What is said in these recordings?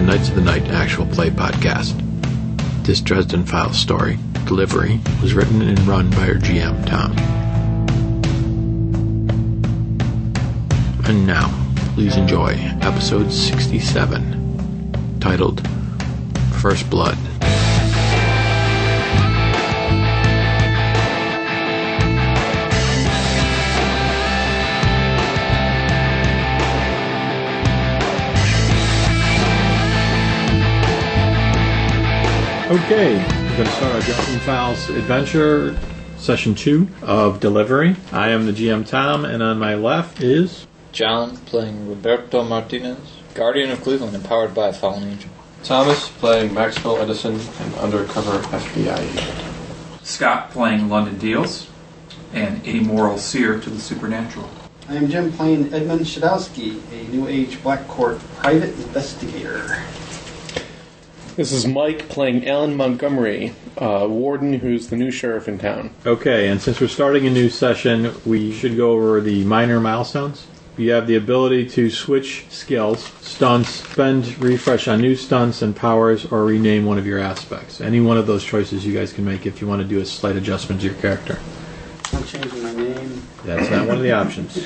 Knights of the Night actual play podcast. This Dresden Files story, Delivery, was written and run by our GM, Tom. And now, please enjoy episode 67, titled First Blood. Okay, we're going to start our Dresden Files adventure, session 2 of Delivery. I am the GM Tom, and on my left is... John, playing Roberto Martinez, Guardian of Cleveland, empowered by a fallen angel. Thomas, playing Maxwell Edison, an undercover FBI agent. Scott, playing London Deals, and amoral seer to the supernatural. I am Jim, playing Edmund Shadowski, a New Age Black Court private investigator. This is Mike playing Allan Montgomery, warden who's the new sheriff in town. Okay, and since we're starting a new session, we should go over the minor milestones. You have the ability to switch skills, stunts, spend refresh on new stunts and powers, or rename one of your aspects. Any one of those choices you guys can make if you want to do a slight adjustment to your character. I'm changing my name. That's not one of the options.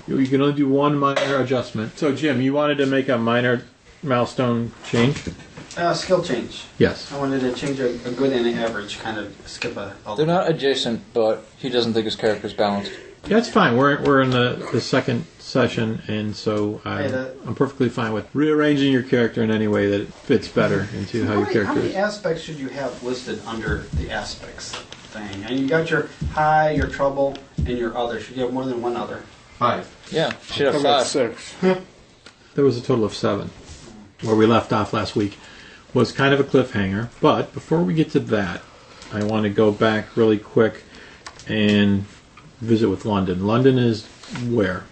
You can only do one minor adjustment. So, Jim, you wanted to make a minor milestone change? Skill change. Yes. I wanted to change a good and an average, kind of skip a... They're not adjacent, but he doesn't think his character's balanced. Yeah, it's fine. We're in the second session, and so I'm perfectly fine with rearranging your character in any way that it fits better into how your character How many is. aspects should you have listed under the aspects thing? And you got your high, your trouble, and your other. Should you have more than one other? 5. Yeah, should have About 5. 6. There was a total of 7. Where we left off last week was kind of a cliffhanger, but before we get to that, I want to go back really quick and visit with London. London is where?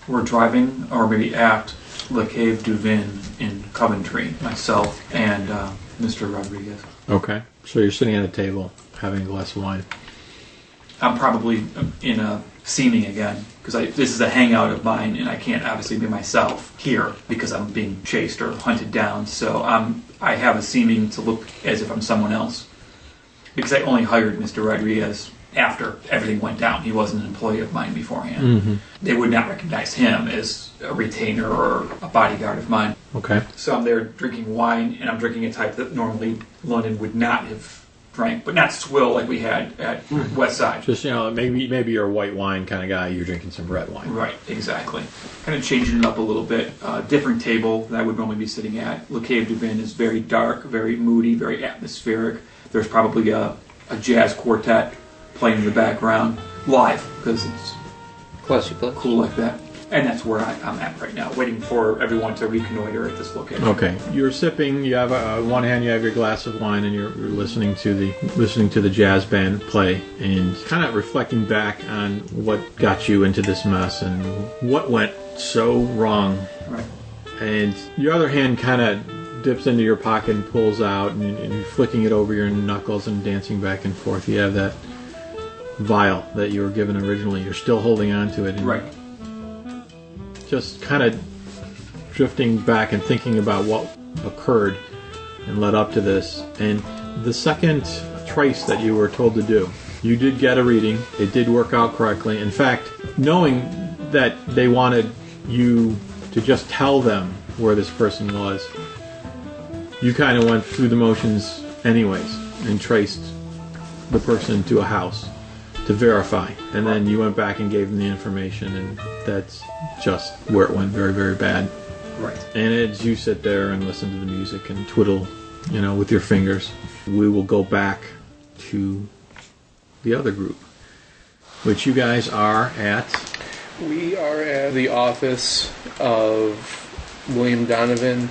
We're driving, or maybe at, Le Cave du Vin in Coventry, myself and Mr. Rodriguez. Okay. So you're sitting at a table having a glass of wine. I'm probably in a seeming again, because this is a hangout of mine, and I can't obviously be myself here because I'm being chased or hunted down. So I have a seeming to look as if I'm someone else, because I only hired Mr. Rodriguez after everything went down. He wasn't an employee of mine beforehand. Mm-hmm. They would not recognize him as a retainer or a bodyguard of mine. Okay. So I'm there drinking wine, and I'm drinking a type that normally London would not have drank, but not swill like we had at West Side. Just, maybe you're a white wine kind of guy. You're drinking some red wine. Right, exactly. Kind of changing it up a little bit. Different table that I would normally be sitting at. Le Cave du Vin is very dark, very moody, very atmospheric. There's probably a jazz quartet playing in the background live, because it's Classy place. cool like that. And that's where I'm at right now, waiting for everyone to reconnoiter at this location. Okay, you're sipping. You have one hand. You have your glass of wine, and you're listening to the jazz band play, and kind of reflecting back on what got you into this mess and what went so wrong. Right. And your other hand kind of dips into your pocket and pulls out, and you're flicking it over your knuckles and dancing back and forth. You have that vial that you were given originally. You're still holding on to it. And Right. just kind of drifting back and thinking about what occurred and led up to this. And the second trace that you were told to do, you did get a reading. It did work out correctly. In fact, knowing that they wanted you to just tell them where this person was, you kind of went through the motions anyways and traced the person to a house to verify, and then you went back and gave them the information, and that's just where it went very, very bad. Right. And as you sit there and listen to the music and twiddle, with your fingers, we will go back to the other group, which you guys are at. We are at the office of William Donovan,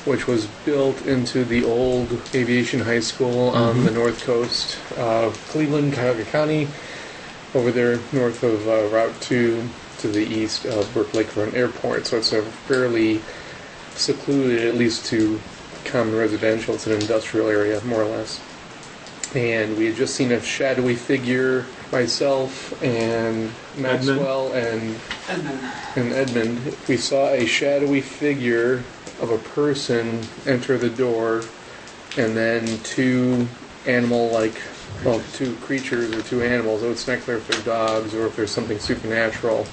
which was built into the old aviation high school on the north coast of Cleveland, Cuyahoga County, over there north of Route 2 to the east of Burke Lakefront Airport. So it's a fairly secluded, at least to common residential, it's an industrial area, more or less. And we had just seen a shadowy figure myself and Maxwell and Edmund, we saw a shadowy figure of a person enter the door, and then two two creatures or two animals. It's not clear if they're dogs or if there's something supernatural,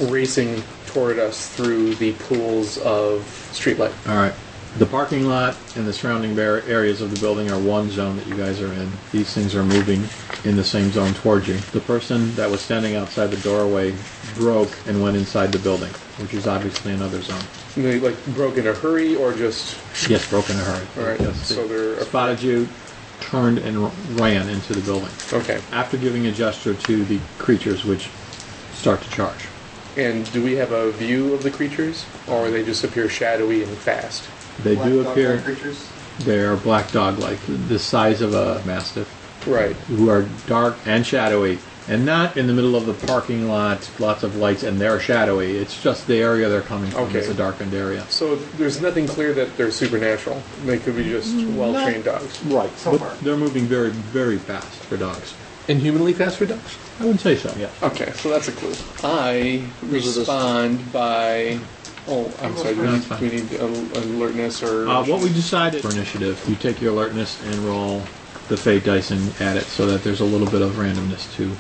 racing toward us through the pools of streetlight. All right. The parking lot and the surrounding areas of the building are one zone that you guys are in. These things are moving in the same zone towards you. The person that was standing outside the doorway broke and went inside the building, which is obviously another zone. They broke in a hurry or just... Yes, broke in a hurry. All right, Yes, so they're... spotted you, turned and ran into the building. Okay. After giving a gesture to the creatures, which start to charge. And do we have a view of the creatures, or they just appear shadowy and fast? They do Black appear... dog-like creatures? They are black dog-like, the size of a mastiff. Right. Who are dark and shadowy, and not in the middle of the parking lot, lots of lights, and they're shadowy. It's just the area they're coming from. Okay. It's a darkened area. So there's nothing clear that they're supernatural. They could be just well-trained dogs. Right. So But far. they're moving very, very fast for dogs. Inhumanly fast for dogs? I would say so, yeah. Okay, so that's a clue. I respond by... Oh, I'm sorry. Do No, we it's need, fine. do we need alertness or... What we decided for initiative, you take your alertness and roll the fate dice and add it so that there's a little bit of randomness to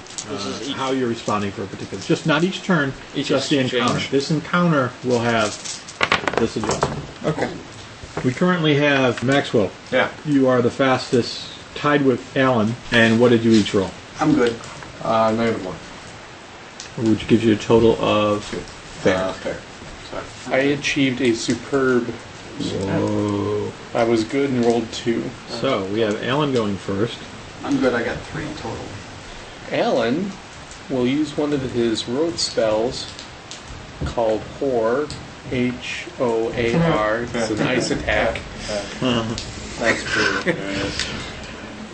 how you're responding for a particular... Just not each turn, just the encounter. exchange. This encounter will have this adjustment. Okay. We currently have Maxwell. Yeah. You are the fastest, tied with Allan. And what did you each roll? I'm good. -1. Which gives you a total of... Fair. I achieved a superb... Whoa. I was good and rolled 2. So, we have Allan going first. I'm good. I got 3 total. Allan will use one of his road spells called Hoar, H-O-A-R. It's an ice attack. That's pretty.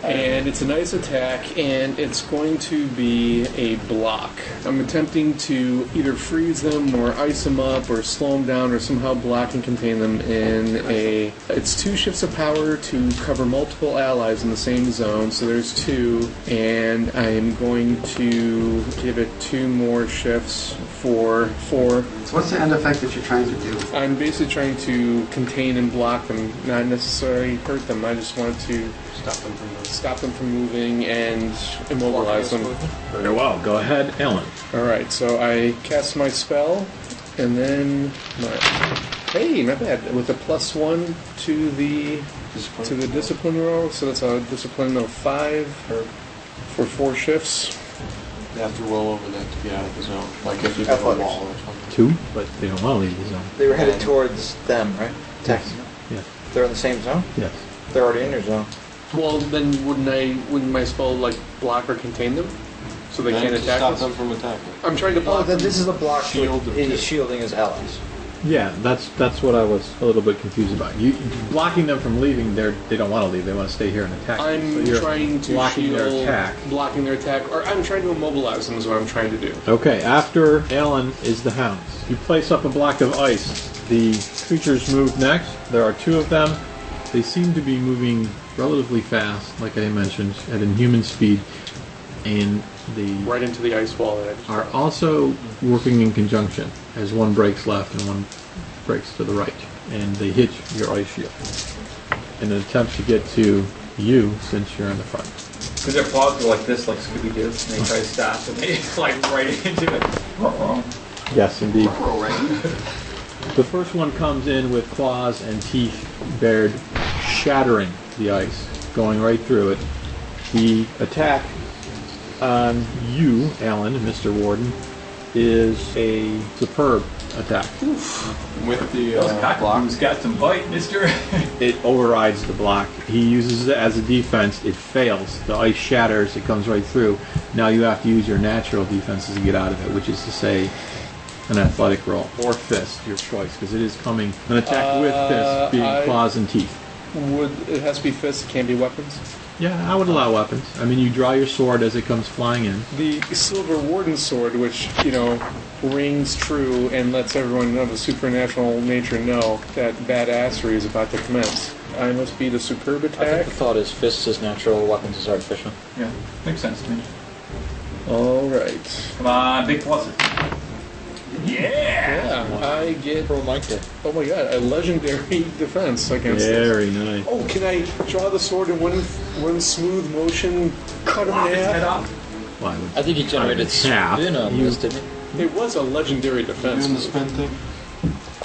And it's a nice attack, and it's going to be a block. I'm attempting to either freeze them or ice them up or slow them down or somehow block and contain them in a... It's 2 shifts of power to cover multiple allies in the same zone, so there's 2, and I am going to give it 2 more shifts for 4. So what's the end effect that you're trying to do? I'm basically trying to contain and block them, not necessarily hurt them. I just want to stop them from moving and immobilize them. Very well. Go ahead, Allan. Alright, so I cast my spell, and then... Hey, not bad. With a +1 to the discipline roll, so that's a discipline of 5 for 4 shifts. They have to roll over that to get out of the zone. Like if you hit a Athletics. wall or something. 2, but they don't want to leave the zone. They were headed towards them, right? Yes. Yes. They're in the same zone? Yes. They're already in your zone. Well, then wouldn't my spell block or contain them? So they Then can't to attack stop us? them from attacking. I'm trying to Oh, block then them. this is a block. Shield them. He's shielding his allies. Yeah, that's what I was a little bit confused about. You blocking them from leaving, they don't want to leave. They want to stay here and attack. I'm So you're trying to blocking shield, their attack. blocking their attack, or I'm trying to immobilize them is what I'm trying to do. Okay, after Allan is the hounds. You place up a block of ice. The creatures move next. There are 2 of them. They seem to be moving relatively fast, like I mentioned, at inhuman speed, and they Right into the ice wall edge. are also working in conjunction, as one breaks left and one breaks to the right, and they hit your ice shield in an attempt to get to you since you're in the front. Because their claws go like this, like Scooby-Doo, and they try to stop, and they like right into it. Yes, indeed. Roll right. The first one comes in with claws and teeth bared, shattering the ice, going right through it. The attack on you, Allan, Mr. Warden, is a superb attack. With the Those block. cockatoos got some bite, mister. It overrides the block. He uses it as a defense. It fails. The ice shatters. It comes right through. Now you have to use your natural defenses to get out of it, which is to say an athletic roll or fist, your choice, because it is coming. An attack with fist being I- claws and teeth. Would it has to be fists? It can't be weapons. Yeah, I would allow weapons. I mean, you draw your sword as it comes flying in. The Silver Warden sword, which rings true and lets everyone of the supernatural nature know that badassery is about to commence. I must beat a superb I think attack. the thought is fists is natural, weapons is artificial. Yeah, makes sense to me. All right. Come on, big pluses. Yeah, I get. Pro Mike did. Oh my god, a legendary defense against this. Very nice. Oh, can I draw the sword in one smooth motion, cut him in His head half? off. Well, I would- I think he generated Half. spin on You- this, didn't he? It was a legendary defense. Doing the spin thing?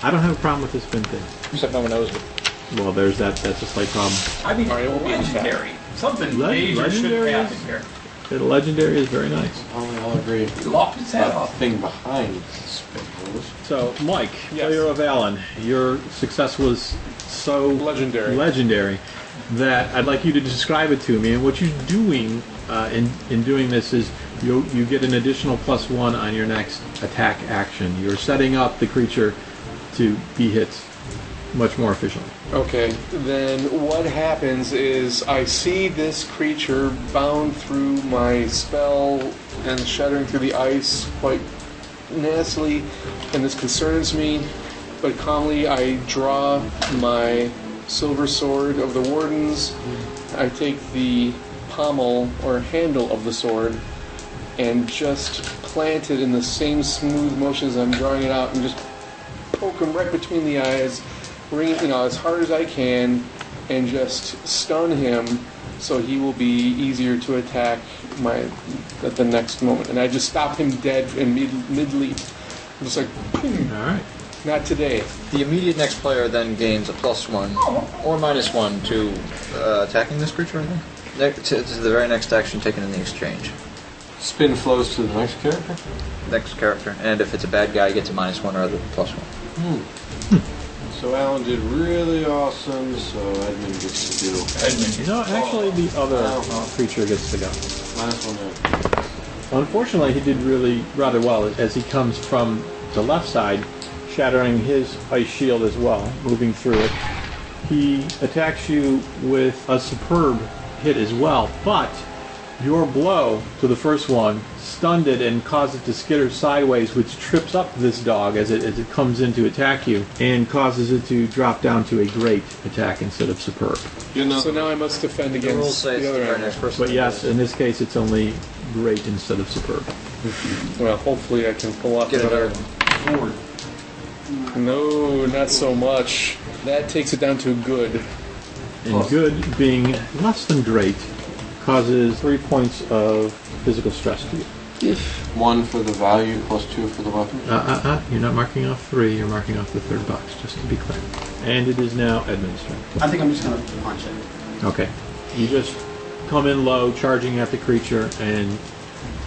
I don't have a problem with this spin thing. Except no one knows it. Well, there's that. That's a slight problem. I mean, All right, well, legendary. Something Legendary major should is- happen here. The legendary is very nice. I'll agree. He lopped his head The off. thing behind the spin moves. So, Mike, Yes. player of Allan, your success was so Legendary. that I'd like you to describe it to me. And what you're doing in doing this is you get an additional +1 on your next attack action. You're setting up the creature to be hit much more efficiently. Okay, then what happens is I see this creature bound through my spell and shattering through the ice quite nastily, and this concerns me, but calmly I draw my silver sword of the wardens. I take the pommel or handle of the sword and just plant it in the same smooth motion as I'm drawing it out and just poke him right between the eyes, ring it, as hard as I can, and just stun him so he will be easier to attack at the next moment. And I just stop him dead in mid-leap. I'm just like, boom, All right. not today. The immediate next player then gains a +1 or -1 to attacking this creature, I think. To the very next action taken in the exchange. Spin flows to the next character? Next character. And if it's a bad guy, he gets a -1 or the +1. So Allan did really awesome, so Edmund gets to do Edmund. You know, actually, the other creature gets to go. -1 there. Unfortunately, he did really rather well as he comes from the left side, shattering his ice shield as well, moving through it. He attacks you with a superb hit as well, but your blow to the first one stunned it and caused it to skitter sideways, which trips up this dog as it comes in to attack you and causes it to drop down to a great attack instead of superb. So now I must defend The rules against say it's the the other very animal. next person. But yes, in this case, it's only great instead of superb. Well, hopefully I can pull off Get another. another. Forward. No, not so much. That takes it down to good. And good, being less than great, causes 3 points of physical stress to you. 1 for the value, +2 for the weapon. You're not marking off 3, you're marking off the third box, just to be clear. And it is now Edmund's turn. I think I'm just going to punch it. Okay. You just come in low, charging at the creature, and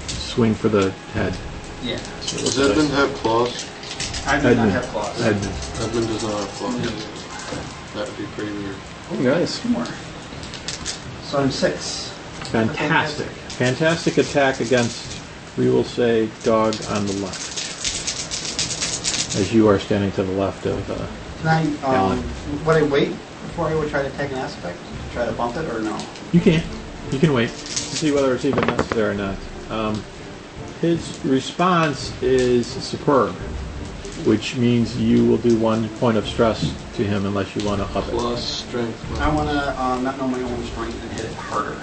swing for the head. Yeah. Does Edmund have claws? I do not have claws. Edmund. Edmund does not have claws. That would be pretty weird. Oh, nice. 2 more. So I'm 6. Fantastic. Fantastic attack against, we will say, dog on the left. As you are standing to the left of Can I, Allan. would I wait before I would try to take an aspect? Try to bump it or no? You can. You can wait to see whether it's even necessary or not. His response is superb, which means you will do 1 point of stress to him unless you want to up it. Plus strength. I want to not know my own strength and hit it harder.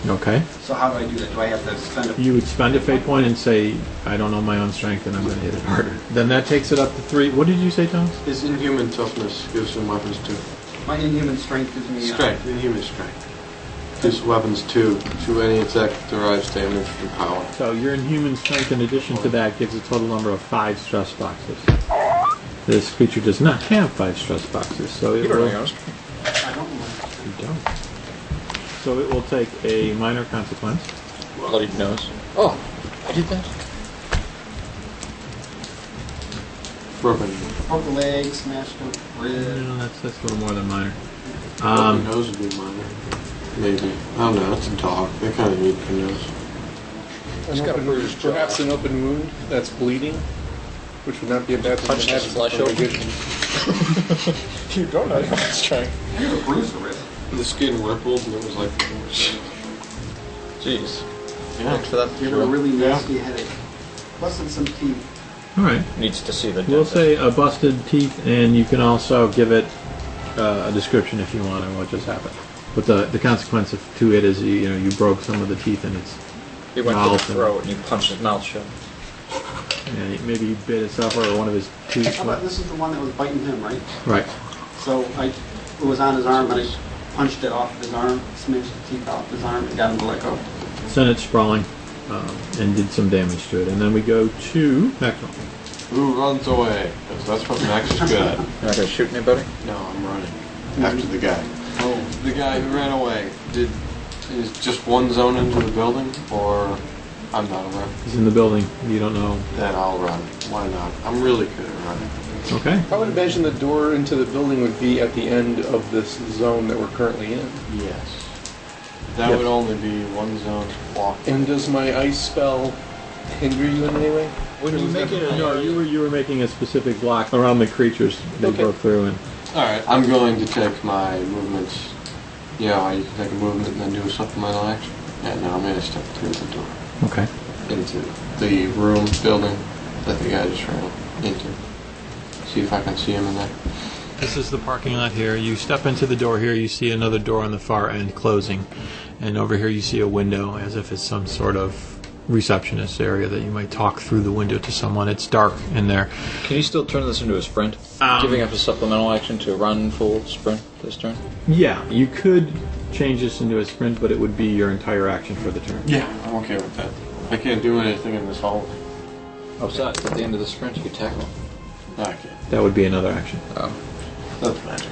Okay. So how do I do that? Do I have to spend a... You would spend a fate point and say, I don't know my own strength and I'm going to hit it harder. Then that takes it up to 3. What did you say, Thomas? His inhuman toughness gives him weapons too. My inhuman strength gives me... Strength, inhuman strength. Gives weapons 2 to any attack that derives damage from power. So your inhuman strength in addition to that gives a total number of 5 stress boxes. This creature does not have 5 stress boxes, so it You don't will... know yours. I don't know. You don't. So it will take a minor consequence. Bloodied nose. Oh, I did that. Broken. Broke the leg, smashed the rib. No, that's a little more than minor. Broken nose would be minor. Maybe. I don't know, it's a dog. They kind of need the nose. Just got a bruised jaw. Perhaps an open wound that's bleeding, which would not be a bad thing Punch to have. his flesh Very open. good. You don't know your own strength. You have a bruise the rib. The skin rippled and it was like... Jeez. Yeah. Thanks for that. You have a really nasty headache. Busted some teeth. All right. Needs to see the We'll dentist. say a busted teeth, and you can also give it a description if you want on what just happened. But the consequence to it is you broke some of the teeth in its He went to mouth. the throat and he punched his mouth shut. And maybe he bit itself or one of his teeth. How about this is the one that was biting him, right? Right. So it was on his arm, and I punched it off his arm, smashed the teeth off his arm, and got him to let go. Sent it sprawling and did some damage to it. And then we go to Maxwell. Who runs away? 'Cause that's what Max is good at. You're not gonna shoot anybody? No, I'm running. After the guy. Oh, the guy who ran away. Is just one zone into the building, or I'm not around? He's in the building. You don't know. Then I'll run. Why not? I'm really good at running. Okay. I would imagine the door into the building would be at the end of this zone that we're currently in. Yes. That would only be one zone walk. And does my ice spell hinder you in any way? When you make it No, you were making a specific block around the creatures they Okay. broke through. And Alright, I'm going to take my movements. You know how you can take a movement and then do a supplemental action? Yeah, no, I'm going to step through the door. okay. Into the room, building that the guy just ran into. See if I can see him in there. This is the parking lot here. You step into the door here, you see another door on the far end closing. And over here you see a window as if it's some sort of receptionist area that you might talk through the window to someone. It's dark in there. Can you still turn this into a sprint? Giving up a supplemental action to run full sprint this turn? Yeah, you could change this into a sprint, but it would be your entire action for the turn. Yeah, I'm okay with that. I can't do anything in this hallway. Besides, at the end of the sprint, you could tackle. No, I can't. That would be another action. Oh. That's magic.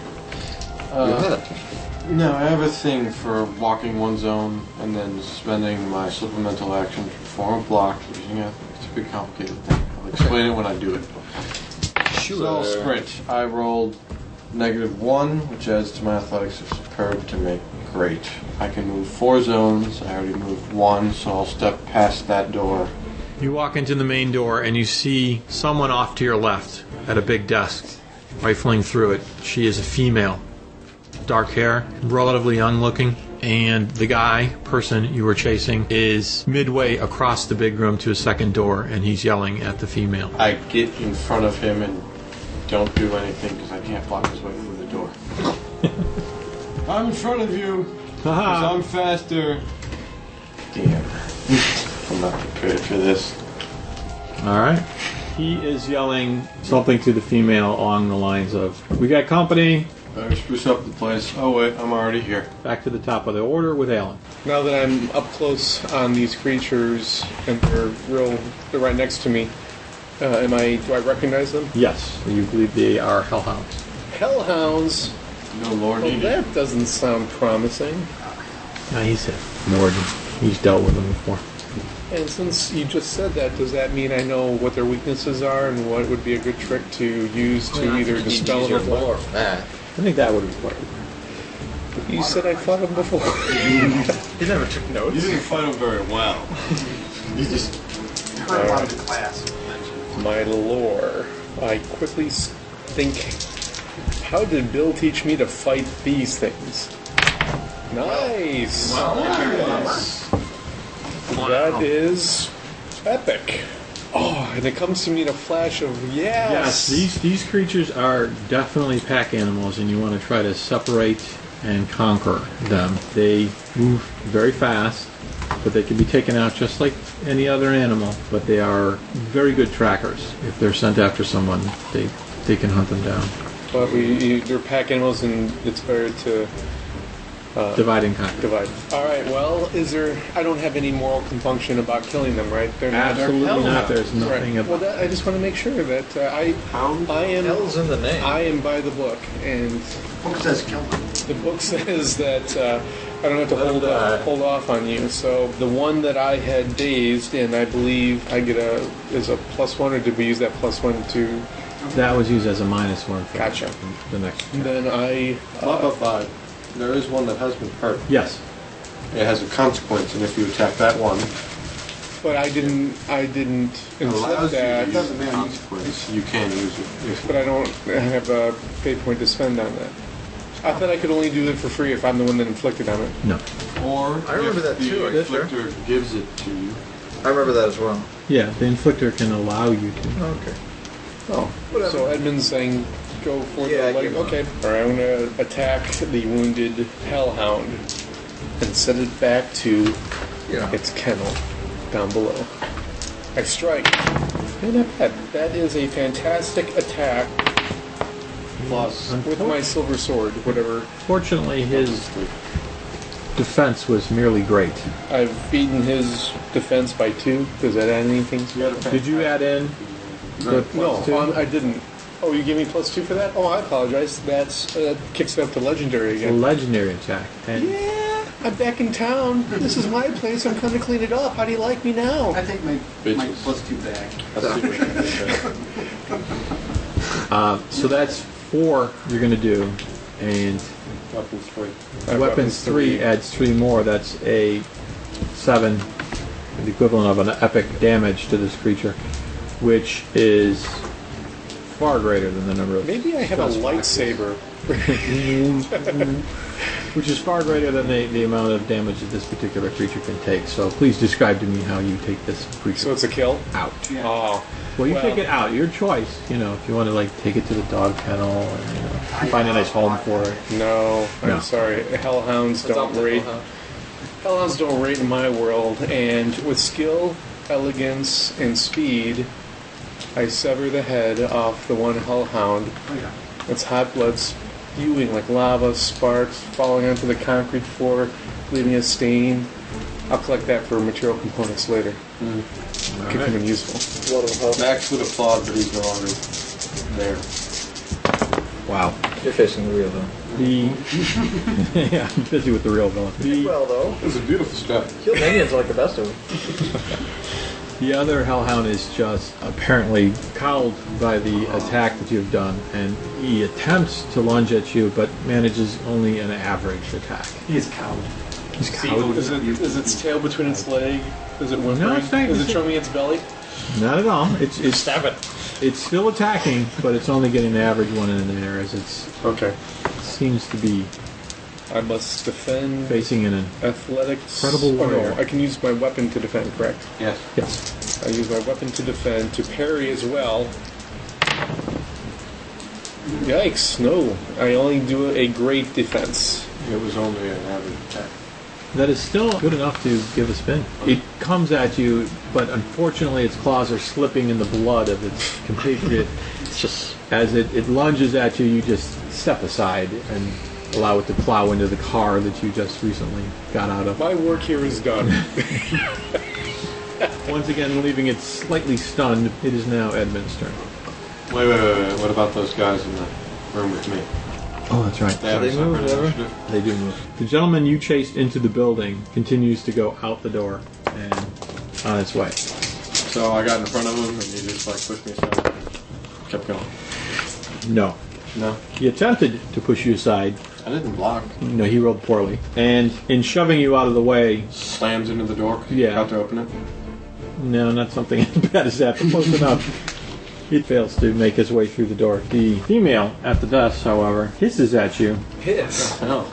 You had it. No, I have a thing for walking one zone and then spending my supplemental action to form a block using it. It's a big complicated thing. I'll explain it when I do it. So, sprint. I rolled -1, which adds to my athletics of superb to make great. I can move 4 zones. I already moved 1, so I'll step past that door. You walk into the main door and you see someone off to your left at a big desk, rifling through it. She is a female. Dark hair, relatively young looking, and the person you were chasing is midway across the big room to a second door, and he's yelling at the female. I get in front of him and don't do anything because I can't block his way through the door. I'm in front of you because I'm faster. Damn. I'm not prepared for this. All right. He is yelling something to the female along the lines of, "We got company." Better spruce up the place. Oh wait, I'm already here. Back to the top of the order with Allan. Now that I'm up close on these creatures and they're right next to me, do I recognize them? Yes, you believe they are hellhounds. Hellhounds? No lord Well, needed. that doesn't sound promising. No, he's a warden. He's dealt with them before. And since you just said that, does that mean I know what their weaknesses are and what would be a good trick to use to either dispel them or block? That. I think that would require. You said I fought them before. He never took notes. You didn't fight him very well. You just... I heard a lot of the class mentioned. My lore. I quickly think, how did Bill teach me to fight these things? Nice! That is epic. Oh, and it comes to me in a flash of yes. Yes, these creatures are definitely pack animals, and you want to try to separate and conquer them. They move very fast, but they can be taken out just like any other animal. But they are very good trackers. If they're sent after someone, they can hunt them down. But they're pack animals, and it's better to Divide and conquer. divide. All right. Well, I don't have any moral compunction about killing them, right? They're Absolutely not. There's Right. nothing Well, about. I just want to make sure that I am. Hell's in the name. I am by the book, and Book says kill them. the book says that I don't have to hold off on you. So the one that I had dazed, and I believe I get is a +1, or did we use that +1 to? That was used as a -1 for Gotcha. the next. Then I. There is one that has been hurt. Yes. It has a consequence, and if you attack that one, But I didn't inflict that. it doesn't matter. You can use it. But I don't have a fate point to spend on that. I thought I could only do it for free if I'm the one that inflicted on it. No. Or I remember if that too, the are you sure? inflictor gives it to you. I remember that as well. Yeah, the inflictor can allow you to. Okay. Oh, Whatever. so Edmund's saying go for Yeah, the leg. give him Okay. All right, I'm going to attack the wounded hellhound and send it back to Yeah. its kennel down below. I strike. And that is a fantastic attack Plus, with my silver sword, whatever. Fortunately, his defense was merely great. I've beaten his defense by 2. Does that add anything? Did you add in the No, plus 2? I didn't. Oh, you gave me +2 for that? Oh, I apologize. That's kicks it up to legendary A again. legendary attack. And Yeah, I'm back in town. This is my place. I'm coming to clean it up. How do you like me now? I take my Bitches. +2 back. so that's 4 you're going to do. And weapons 3. weapons 3 adds 3 more. That's a 7, the equivalent of an epic damage to this creature, which is far greater than the number of... Maybe I have a lightsaber. which is far greater than the amount of damage that this particular creature can take. So please describe to me how you take this creature So it's a kill? out. Yeah. Oh. Well, you Well- take it out. Your choice. You know, if you want to like take it to the dog kennel and find a nice home for it. No, I'm No. sorry. Hellhounds don't rate. Hellhounds don't rate in my world, and with skill, elegance, and speed, I sever the head off the one hellhound. Oh, yeah. Its hot blood spewing like lava, sparks falling onto the concrete floor, leaving a stain. I'll collect that for material components later. Could come in useful. Max would applaud, but he's no longer there. Wow. You're facing the real though. The yeah, I'm busy with the real villain. Well though. It was a beautiful strap. Kill minions are like the best of them. The other hellhound is just apparently cowed by the attack that you've done, and he attempts to lunge at you, but manages only an average attack. He's a coward. He's cowed. Is its tail between its leg? Is it whimpering? No, it's not. Is it showing me its belly? Not at all. It's stab it. It's still attacking, but it's only getting the average one in there, as it Okay. seems to be I must defend. facing in an Athletics. Incredible Oh warrior. no, I can use my weapon to defend, correct? Yes. yes. I use my weapon to defend, to parry as well. Yikes, no. I only do a great defense. It was only an average attack. That is still good enough to give a spin. It comes at you, but unfortunately its claws are slipping in the blood of its compatriot. It's just as it lunges at you, you just step aside and allow it to plow into the car that you just recently got out of. My work here is done. Once again, leaving it slightly stunned, it is now Edmund's turn. Wait. What about those guys in the room with me? Oh, that's right. They have they a separate move, ever? initiative? They do move. The gentleman you chased into the building continues to go out the door and on its way. So I got in front of him, and he just like pushed me aside. Kept going. No. No, He attempted to push you aside. I didn't block. No, he rolled poorly. And in shoving you out of the way, Slams into the door. 'Cause Yeah. he got to open it. no, not something as bad as that, but close enough. He fails to make his way through the door. The female at the desk, however, hisses at you, Hiss. No,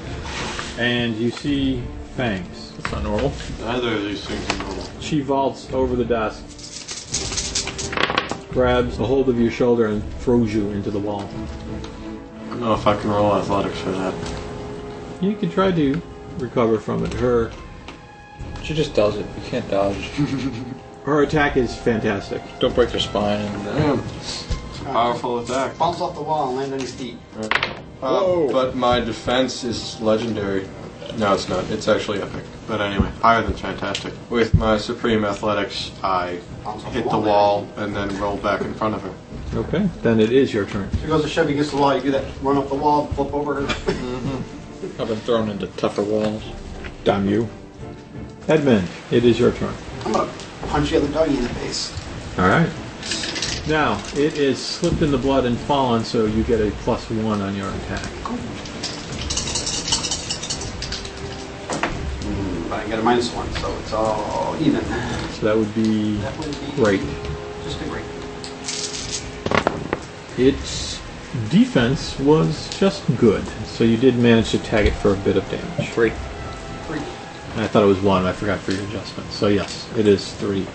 and you see fangs. That's not normal. neither of these things are normal. She vaults over the desk, grabs a hold of your shoulder, and throws you into the wall. I don't know if I can roll athletics for that. You can try to recover from it. Her She just does it. You can't dodge. attack is fantastic. Don't break your spine. And, Damn. It's a powerful attack. Bounce off the wall and land on his feet. Whoa. But my defense is legendary. No, it's not. It's actually epic. But anyway, higher than fantastic. With my supreme athletics, I Bounce off hit the wall and then roll back in front of her. Okay, then it is your turn. She goes to shove against the wall. You do that. Run up the wall, flip over her. I've been thrown into tougher walls. Damn you. Edmund, it is your turn. I'm gonna punch the other doggy in the face. All right. Now, it is slipped in the blood and fallen, so you get a +1 on your attack. But I get a -1, so it's all even. So that would be That would be great. just a great. Its defense was just good, so you did manage to tag it for a bit of damage. 3. And I thought it was 1. I forgot for your adjustment. So yes, it is 3.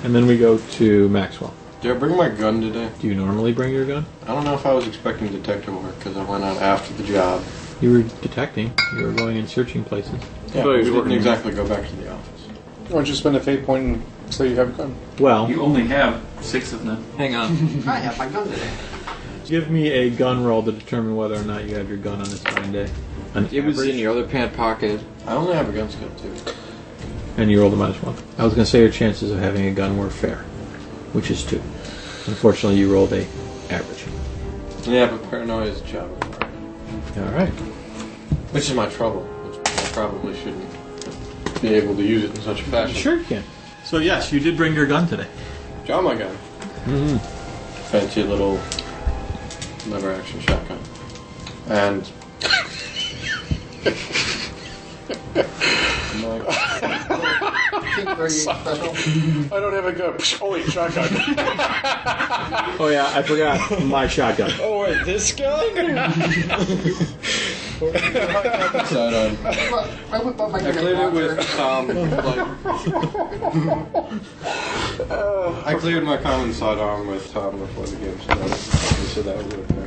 And then we go to Maxwell. Did I bring my gun today? Do you normally bring your gun? I don't know if I was expecting detective work because I went out after the job. You were detecting. You were going and searching places. Yeah, So but you we didn't were- exactly go back to the office. Why don't you spend a fate point and say you have a gun? Well, You only have 6 of them. Hang on. I have my gun today. give me a gun roll to determine whether or not you have your gun on this fine day. It was in your other pant pocket. I only have a gun skill too. And you rolled a -1. I was going to say your chances of having a gun were fair, which is 2. Unfortunately, you rolled a average. Yeah, but paranoia is a job of mine. All right. Which is my trouble. Which I probably shouldn't be able to use it in such a fashion. Sure you can. So yes, you did bring your gun today. Draw my gun. Mm-hmm. Fancy little lever action shotgun. And Very special. I don't have a gun. Oh wait, shotgun. Oh yeah, I forgot my shotgun. oh wait, this guy? Sidearm. I whip out my I cleared it with I cleared my common sidearm with Tom before the game started, so that was okay.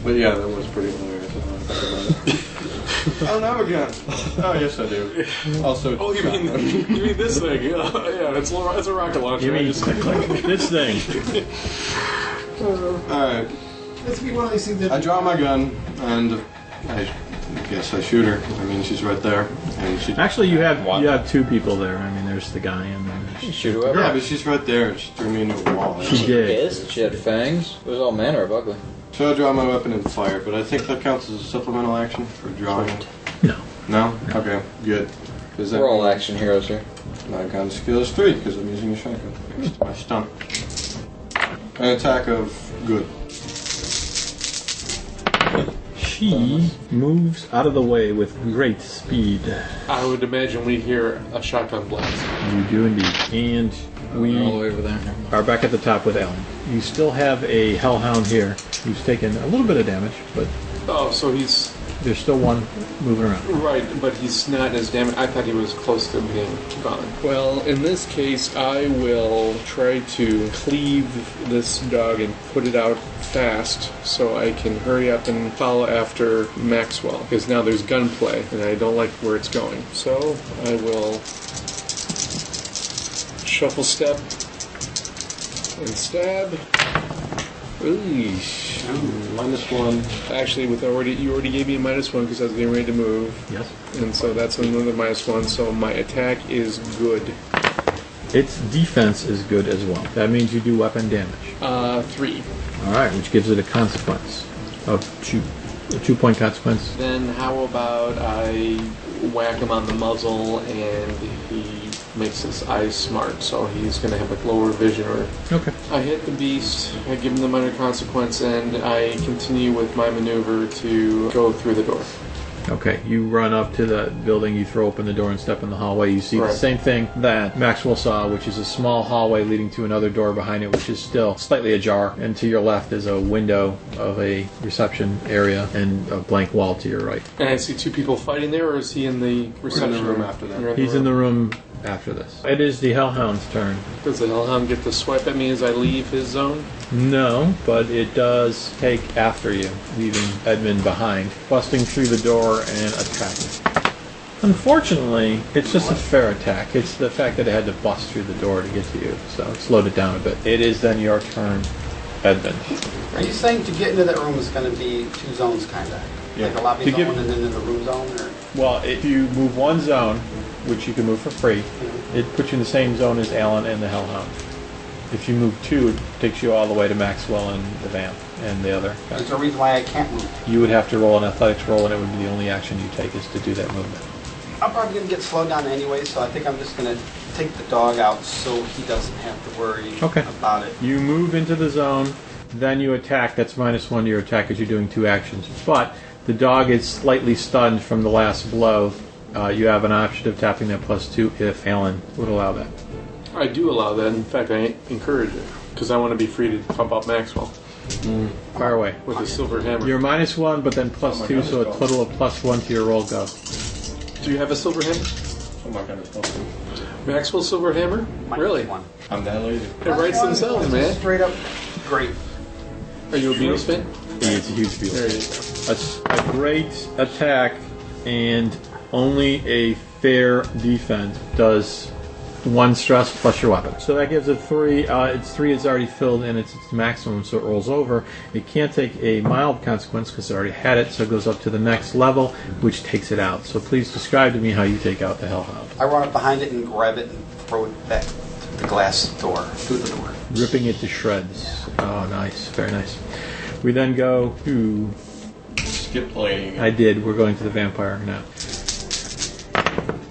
But yeah, that was pretty hilarious. I don't have a gun. Oh yes, I do. Also, Oh, you mean this thing? Yeah, it's a rocket launcher. You mean this thing? all right. This be one of these things that I draw my gun and I guess I shoot her. I mean, she's right there, and she. Actually, you have 2 people there. I mean, there's the guy and then there's Shoot whoever. Yeah, but she's right there. She threw me into a wall. She did. Pissed. She had fangs. It was all manner of ugly. So I draw my weapon and fire, but I think that counts as a supplemental action for drawing it. No. No? Okay, good. Does that We're all mean action heroes here. my gun skill is 3 because I'm using a shotgun next to my stump. An attack of good. She moves out of the way with great speed. I would imagine we hear a shotgun blast. You do indeed. And we All the way over there. are back at the top with Allan. You still have a hellhound here who's taken a little bit of damage, but Oh, so he's there's still one moving around. right, but he's not as damaged. I thought he was close to being gone. Well, in this case, I will try to cleave this dog and put it out fast so I can hurry up and follow after Maxwell, because now there's gunplay and I don't like where it's going. So I will shuffle step and stab. Ooh. -1. Actually, you already gave me a -1 because I was getting ready to move, Yes. and so that's another -1. So my attack is good. Its defense is good as well. That means you do weapon damage. 3. All right, which gives it a consequence of 2. A 2-point consequence. Then how about I whack him on the muzzle and he makes his eyes smart, so he's going to have like lower vision. Or Okay. I hit the beast, I give him the minor consequence, and I continue with my maneuver to go through the door. Okay, you run up to the building, you throw open the door and step in the hallway. You see Right. the same thing that Maxwell saw, which is a small hallway leading to another door behind it, which is still slightly ajar. And to your left is a window of a reception area and a blank wall to your right. And I see 2 people fighting there, or is he in the reception room after that. You're He's in the room after this. It is the Hellhound's turn. Does the Hellhound get to swipe at me as I leave his zone? No, but it does take after you, leaving Edmund behind, busting through the door and attacking. Unfortunately, it's just a fair attack. It's the fact that it had to bust through the door to get to you, so it slowed it down a bit. It is then your turn, Edmund. Are you saying to get into that room is going to be 2 zones, kind of? Yeah. Like a lobby To zone give- and then the room zone? Or? Well, if you move one zone, which you can move for free, it puts you in the same zone as Allan and the Hellhound. If you move 2, it takes you all the way to Maxwell and the van and the other guy. There's a reason why I can't move. You would have to roll an athletics roll, and it would be the only action you take is to do that movement. I'm probably going to get slowed down anyway, so I think I'm just going to take the dog out so he doesn't have to worry Okay. about it. You move into the zone, then you attack. That's -1 to your attack because you're doing 2 actions. But the dog is slightly stunned from the last blow. You have an option of tapping that +2 if Allan would allow that. I do allow that. In fact, I encourage it, because I want to be free to pump up Maxwell. Fire away. With a silver hammer. You're -1, but then +2, so a total of +1 to your roll. Go. Do you have a silver hammer? Oh my goodness. Maxwell silver hammer? Really? -1. I'm that lazy. It writes themselves, man. Straight up great. Are you a Beatles fan? It's a huge deal. There you go. A great attack and only a fair defense does 1 stress plus your weapon. So that gives it 3. Its 3 is already filled and it's its maximum, so it rolls over. It can't take a mild consequence because it already had it, so it goes up to the next level, which takes it out. So please describe to me how you take out the Hellhound. I run up behind it and grab it and throw it back to the glass door, through the door. Ripping it to shreds. Oh, nice. Very nice. We then go to... Skip playing. I did. We're going to the vampire now.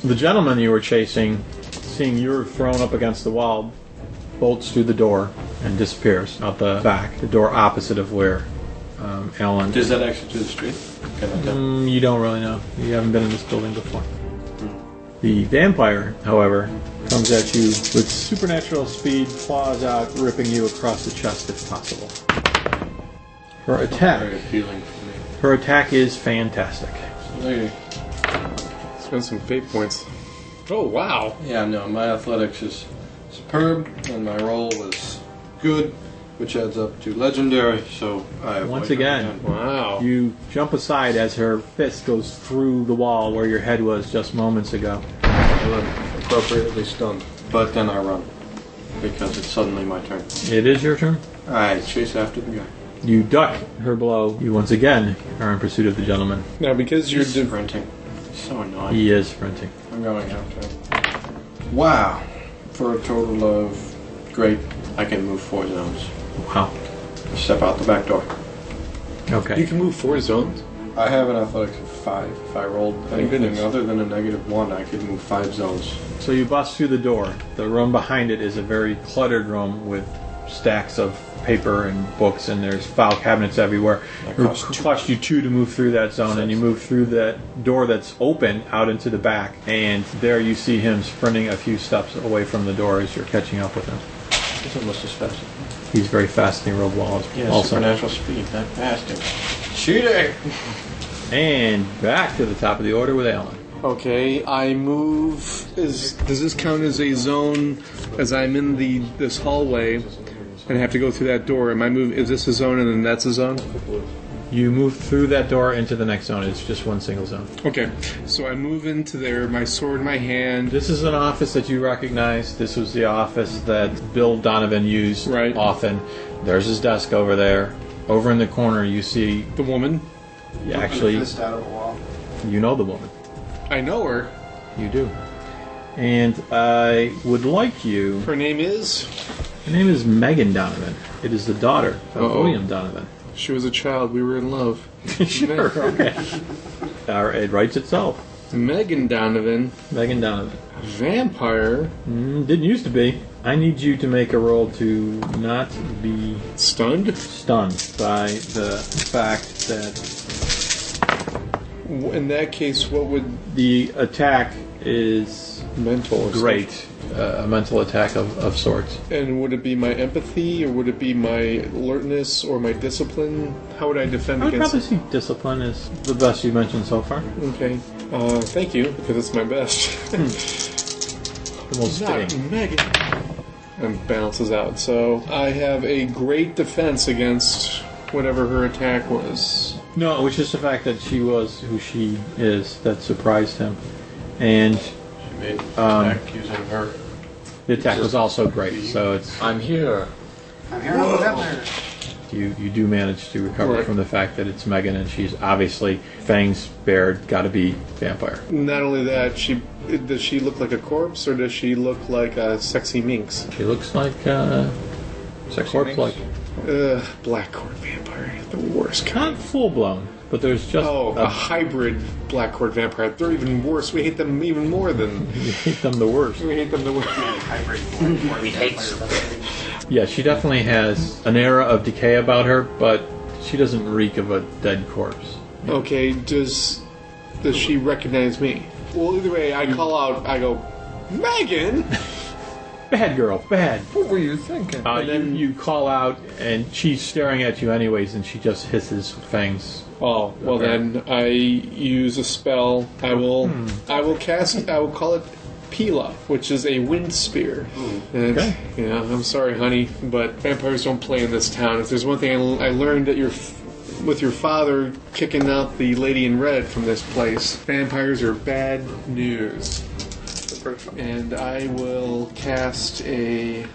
The gentleman you were chasing, seeing you're thrown up against the wall, bolts through the door and disappears out the back. The door opposite of where Allan... Does that exit to the street? Can I tell? You don't really know. You haven't been in this building before. The vampire, however, comes at you with supernatural speed, claws out, ripping you across the chest if possible. Her attack. Very appealing for me. Her attack is fantastic. Lady. Spend some fate points. Oh, wow. Yeah, no, my athletics is superb, and my roll was good, which adds up to legendary, so I avoid Once her again. Wow. You jump aside as her fist goes through the wall where your head was just moments ago. I'm appropriately stunned. But then I run, because it's suddenly my turn. It is your turn. I chase after the guy. You duck her blow. You once again are in pursuit of the gentleman. Now, because you're... He's sprinting. So annoying. He is sprinting. I'm going after him. Wow. For a total of... Great. I can move 4 zones. Wow. Step out the back door. Okay. You can move 4 zones? I have an athletics of 5. If I rolled anything goodness. other than a -1, I could move 5 zones. So you bust through the door. The room behind it is a very cluttered room with stacks of paper and books, and there's file cabinets everywhere. That It costs cost you 2 to move through that zone, and you move through that door that's open out into the back, and there you see him sprinting a few steps away from the door as you're catching up with him. He's almost as fast. He's very fast, and he rolled well Yeah, also. supernatural speed. That bastard. Cheating! And back to the top of the order with Allan. Okay, I move... Does this count as a zone as I'm in this hallway and I have to go through that door? Is this a zone and then that's a zone? You move through that door into the next zone. It's just one single zone. Okay, so I move into there, my sword in my hand. This is an office that you recognize. This was the office that Bill Donovan used often. There's his desk over there. Over in the corner, you see... The woman? Yeah, actually, Fist out of the wall. you know the woman. I know her. You do. And I would like you... Her name is? Her name is Megan Donovan. It is the daughter of Uh-oh. William Donovan. She was a child. We were in love. Sure, okay. It writes itself. Megan Donovan. Megan Donovan. Vampire. Didn't used to be. I need you to make a roll to not be Stunned? stunned by the fact that In that case, what would... the attack is Mental. Or great. A mental attack of sorts. And would it be my empathy, or would it be my alertness, or my discipline? How would I defend I would against probably see discipline is the best you mentioned so far. Okay. Thank you, because it's my best. The most Not fitting. Megan. And balances out. So I have a great defense against whatever her attack was. No, it was just the fact that she was who she is that surprised him. And She made an attack using her. the attack was also great, so it's I'm here. I'm here on the vampire. you do manage to recover Right. from the fact that it's Megan and she's obviously fangs bared, gotta be vampire. Not only that, does she look like a corpse, or does she look like a sexy minx? She looks like Sexy corpse like. Black court vampire, the worst Not kind. full blown, but there's just A hybrid black court vampire. They're even worse. We hate them even more than... you hate them the worst. We hate them the worst. We hate Yeah, she definitely has an era of decay about her, but she doesn't reek of a dead corpse. Okay, does she recognize me? Well, either way, I call out, I go, Megan! Bad girl, bad. What were you thinking? You call out, and she's staring at you anyways, and she just hisses fangs. Oh, well then I use a spell. I will call it Pila, which is a wind spear. And Okay. yeah, I'm sorry, honey, but vampires don't play in this town. If there's one thing I learned at with your father kicking out the lady in red from this place, vampires are bad news. And I will cast in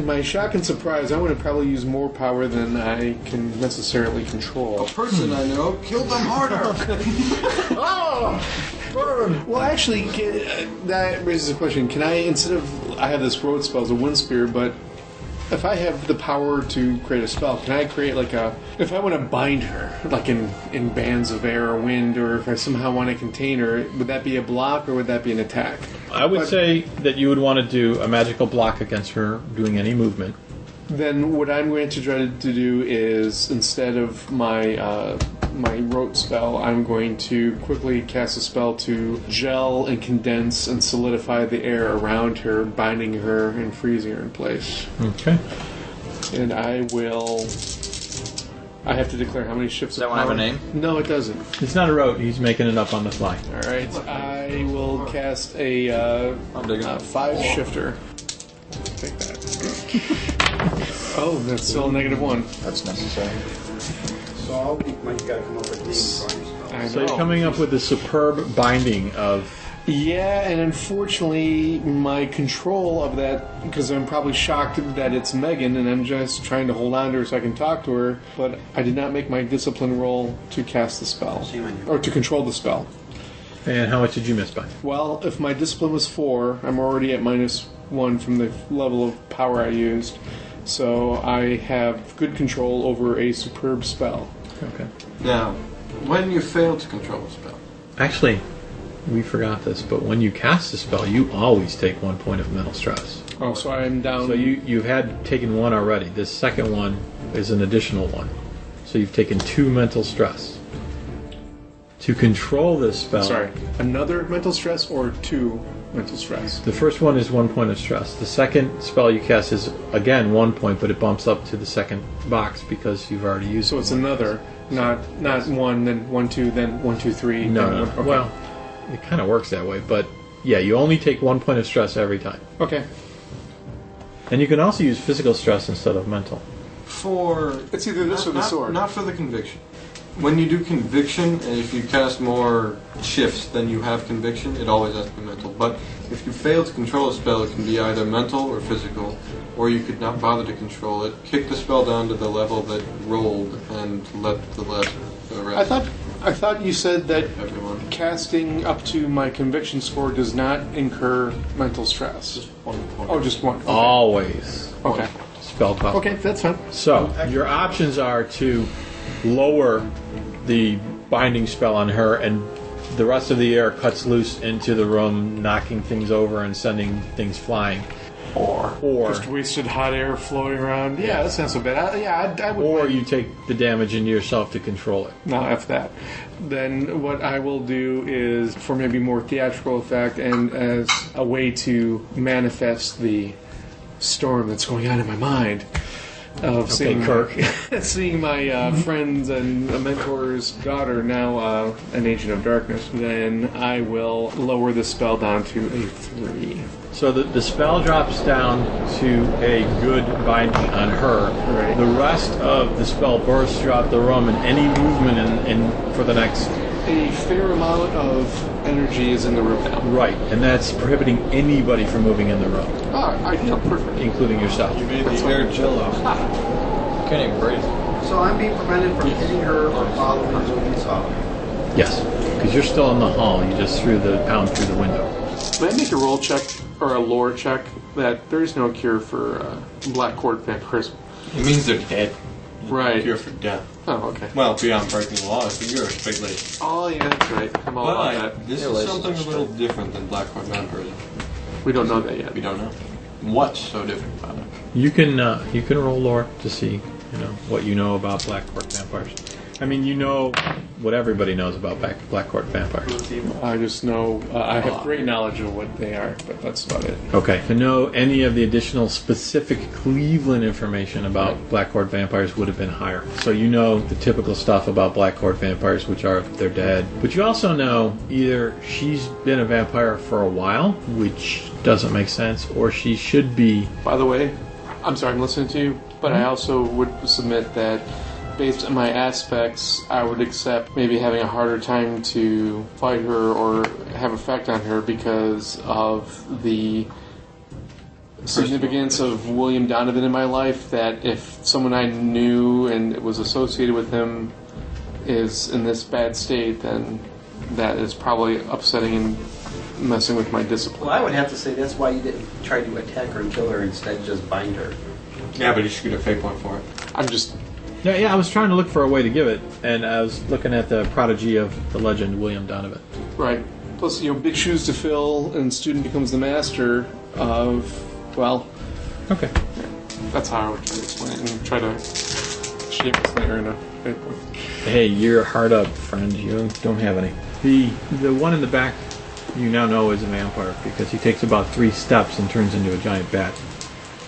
my shock and surprise, I want to probably use more power than I can necessarily control. Person I know killed them harder. Oh! Burn! Well, actually, that raises a question. Can I, I have this road spell as a wind spear, but if I have the power to create a spell, can I create if I want to bind her, like in bands of air or wind, or if I somehow want to contain her, would that be a block or would that be an attack? I would say that you would want to do a magical block against her doing any movement. Then what I'm going to try to do is, instead of my rote spell, I'm going to quickly cast a spell to gel and condense and solidify the air around her, binding her and freezing her in place. Okay. And I have to declare how many shifts. Does that one have a name? No, it doesn't. It's not a rote. He's making it up on the fly. All right, I will cast a 5 shifter. Take that. Oh, that's still a -1. That's necessary. So I'll be, you gotta come up with names for your spell. I So know. you're coming up with a superb binding of... Yeah, and unfortunately, my control of that, because I'm probably shocked that it's Megan, and I'm just trying to hold on to her so I can talk to her, but I did not make my discipline roll to cast the spell, Shame on you. or to control the spell. And how much did you miss by? Well, if my discipline was 4, I'm already at -1 from the level of power I used, so I have good control over a superb spell. Okay. Now, when you fail to control a spell, Actually, we forgot this, but when you cast a spell, you always take 1 point of mental stress. Oh, so I'm down... So you had taken 1 already. This second one is an additional 1. So you've taken 2 mental stress. To control this spell... Sorry, another mental stress or 2 mental stress? The first one is 1 point of stress. The second spell you cast is, again, 1 point, but it bumps up to the second box because you've already used it. So it's another, not 1, then 1, 2, then 1, 2, 3. No, then no. 1. Okay. Well, it kind of works that way, but yeah, you only take 1 point of stress every time. Okay. And you can also use physical stress instead of mental. It's either this or the sword. Not for the conviction. When you do conviction, and if you cast more shifts than you have conviction, it always has to be mental. But if you fail to control a spell, it can be either mental or physical, or you could not bother to control it, kick the spell down to the level that rolled, and let the rest. I thought you said that everyone. casting up to my conviction score does not incur mental stress. Just 1 point. Oh, just 1. Okay. Always. Okay. Spell cost. Okay, that's fine. So, your options are to lower the binding spell on her, and the rest of the air cuts loose into the room, knocking things over and sending things flying. Or Just wasted hot air flowing around. Yeah, that's not so bad. I would. or you take the damage into yourself to control it. No, F that. Then what I will do is, for maybe more theatrical effect and as a way to manifest the storm that's going on in my mind, of seeing Kirk. seeing my friends and mentor's daughter now an agent of darkness, then I will lower the spell down to a 3. So the spell drops down to a good binding on her. Right. The rest of the spell bursts throughout the room, and any movement in for the next... A fair amount of energy is in the room now. Right, and that's prohibiting anybody from moving in the room, Perfect. including yourself. You made the air jello. Can't even breathe. So I'm being prevented from hitting her or following the moving saw. Yes, because you're still in the hall. You just threw the pound through the window. May I make a roll check or a lore check that there is no cure for black court vampirism? It means they're dead. Right. Cure for death. Oh, okay. Well, beyond breaking the laws, but you're a straight lady. Oh, yeah, that's right. I'm all about that. This is something a little different than black court vampirism. We don't know that yet. We don't know. What's so different about it? You can roll lore to see what you know about black court vampires. I mean, you know what everybody knows about Black Court vampires. I just know I have great knowledge of what they are, but that's about it. Okay. To know any of the additional specific Cleveland information about Black Court vampires would have been higher. So you know the typical stuff about Black Court vampires, which are they're dead. But you also know either she's been a vampire for a while, which doesn't make sense, or she should be. By the way, I'm sorry I'm listening to you, but I also would submit that based on my aspects, I would accept maybe having a harder time to fight her or have effect on her because of the significance of William Donovan in my life, that if someone I knew and was associated with him is in this bad state, then that is probably upsetting and messing with my discipline. Well, I would have to say that's why you didn't try to attack her and kill her, instead just bind her. Yeah, but you should get a fate point for it. I'm just... Yeah, I was trying to look for a way to give it, and I was looking at the prodigy of the legend, William Donovan. Right. Plus, big shoes to fill, and student becomes the master of, well... Okay. That's how I would try to explain it, and try to shape it later in a paper. Hey, you're hard up, friend. You don't have any. The one in the back, you now know is a vampire, because he takes about 3 steps and turns into a giant bat.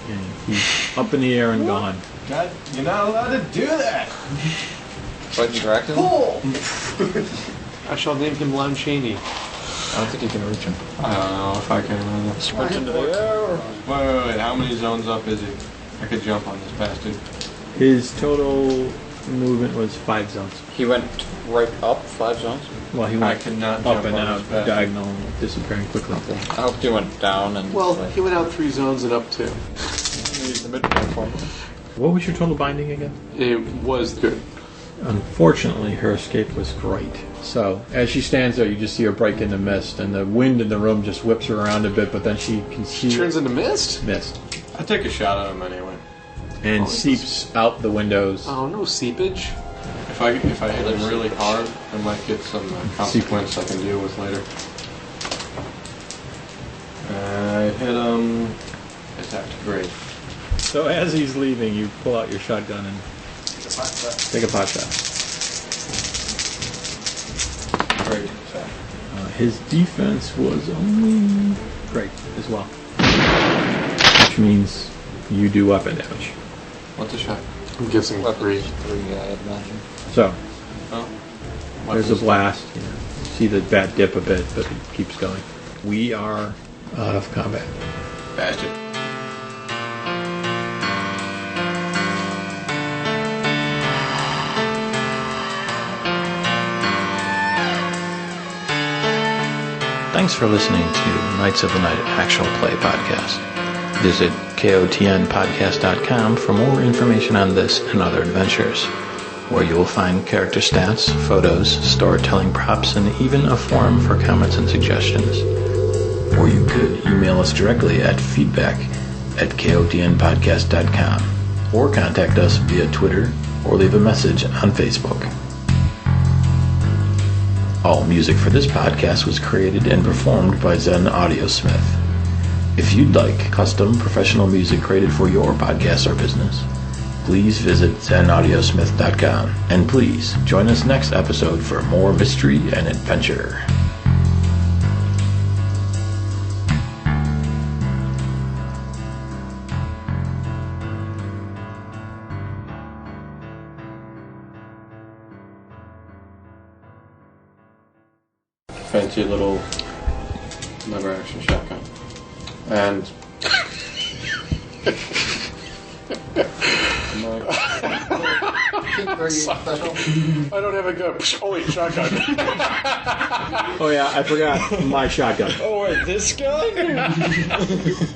And he's up in the air and gone. God, you're not allowed to do that! Quite interactive? Pull! I shall name him Lon Chaney. I don't think you can reach him. I don't know if I can remember. Sprint into the air. Wait, how many zones up is he? I could jump on this bastard. His total movement was 5 zones. He went right up 5 zones? Well, he I went cannot up jump and on out, this bastard. diagonal, disappearing quickly. I hope he went down and... Well, he went out 3 zones and up 2. Use the midpoint for him. What was your total binding again? It was good. Unfortunately, her escape was great. So, as she stands there, you just see her break into mist, and the wind in the room just whips her around a bit, but then she can see... Turns into mist? Mist. I take a shot at him anyway. And seeps out the windows. Oh, no seepage. If I hit him really hard, I might get some consequence I can deal with later. I hit him. Attacked. Great. So as he's leaving, you pull out your shotgun and take a pot shot. Great attack. His defense was only great as well. Which means you do weapon damage. What's a shot? I'm guessing 3. 3, I'd imagine. So, Oh. there's a blast. You see the bat dip a bit, but it keeps going. We are out of combat. Bastard. Thanks for listening to Knights of the Night Actual Play Podcast. Visit kotnpodcast.com for more information on this and other adventures, where you will find character stats, photos, storytelling props, and even a forum for comments and suggestions. Or you could email us directly at feedback@kotnpodcast.com, or contact us via Twitter or leave a message on Facebook. All music for this podcast was created and performed by Zen Audiosmith. If you'd like custom professional music created for your podcast or business, please visit zenaudiosmith.com. And please join us next episode for more mystery and adventure. Fancy little lever action shotgun. And Are you special? I don't have a gun. Oh, wait, shotgun. Oh yeah, I forgot my shotgun. Oh, wait, this gun?